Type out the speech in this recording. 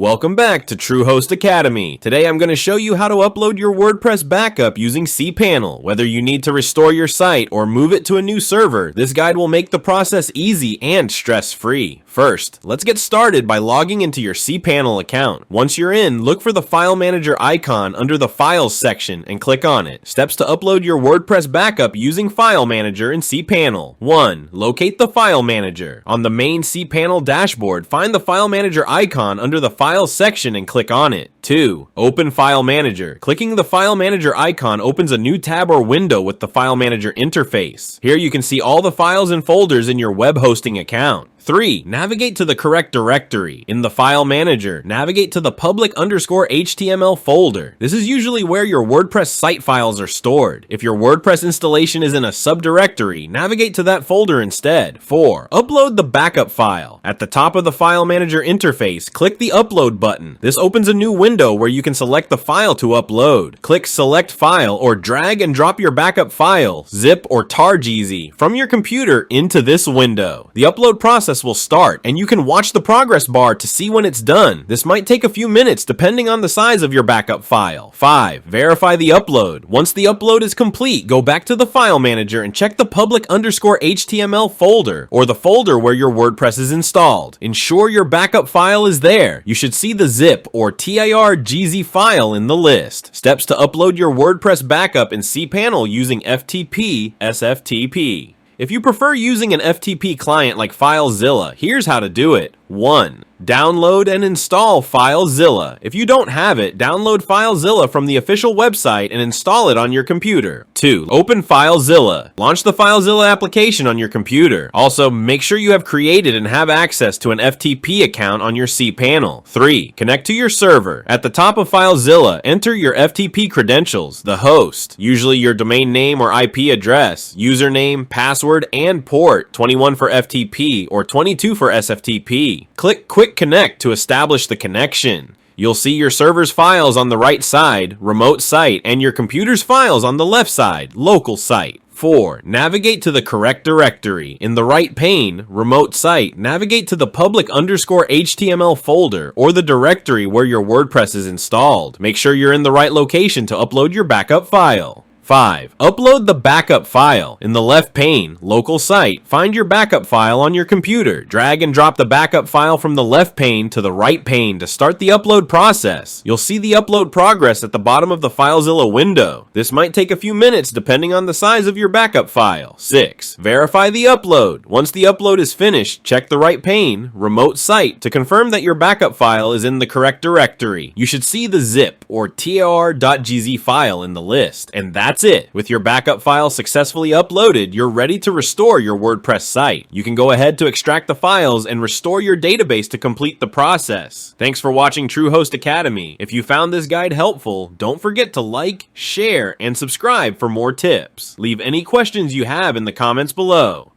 Welcome back to TrueHost Academy. Today I'm going to show you how to upload your WordPress backup using cPanel. Whether you need to restore your site or move it to a new server, this guide will make the process easy and stress-free. First, let's get started by logging into your cPanel account. Once you're in, look for the File Manager icon under the Files section and click on it. Steps to upload your WordPress backup using File Manager in cPanel. 1. Locate the File Manager. On the main cPanel dashboard, find the File Manager icon under the Files section and click on it. 2. Open File Manager. Clicking the File Manager icon opens a new tab or window with the File Manager interface. Here you can see all the files and folders in your web hosting account. 3. Navigate to the correct directory. In the File Manager, navigate to the public_HTML folder. This is usually where your WordPress site files are stored. If your WordPress installation is in a subdirectory, navigate to that folder instead. 4. Upload the backup file. At the top of the File Manager interface, click the Upload button. This opens a new window where you can select the file to upload. Click Select File or drag and drop your backup file, zip or tar.gz, from your computer into this window. The upload process will start, and you can watch the progress bar to see when it's done. This might take a few minutes depending on the size of your backup file. 5. Verify the upload. Once the upload is complete, go back to the File Manager and check the public_HTML folder, or the folder where your WordPress is installed. Ensure your backup file is there. You should see the zip or tar.gz file in the list. Steps to upload your WordPress backup in cPanel using FTP SFTP. If you prefer using an FTP client like FileZilla, here's how to do it. 1. Download and install FileZilla. If you don't have it, download FileZilla from the official website and install it on your computer. 2. Open FileZilla. Launch the FileZilla application on your computer. Also, make sure you have created and have access to an FTP account on your cPanel. 3. Connect to your server. At the top of FileZilla, enter your FTP credentials, the host, usually your domain name or IP address, username, password, and port, 21 for FTP or 22 for SFTP. Click Quick Connect to establish the connection. You'll see your server's files on the right side, remote site, and your computer's files on the left side, local site. 4. Navigate to the correct directory. In the right pane, remote site, navigate to the public_HTML folder or the directory where your WordPress is installed. Make sure you're in the right location to upload your backup file. 5. Upload the backup file. In the left pane, local site, find your backup file on your computer. Drag and drop the backup file from the left pane to the right pane to start the upload process. You'll see the upload progress at the bottom of the FileZilla window. This might take a few minutes depending on the size of your backup file. 6. Verify the upload. Once the upload is finished, check the right pane, remote site, to confirm that your backup file is in the correct directory. You should see the zip or tar.gz file in the list, and that's it. With your backup file successfully uploaded, you're ready to restore your WordPress site. You can go ahead to extract the files and restore your database to complete the process. Thanks for watching TrueHost Academy. If you found this guide helpful, don't forget to like, share, and subscribe for more tips. Leave any questions you have in the comments below.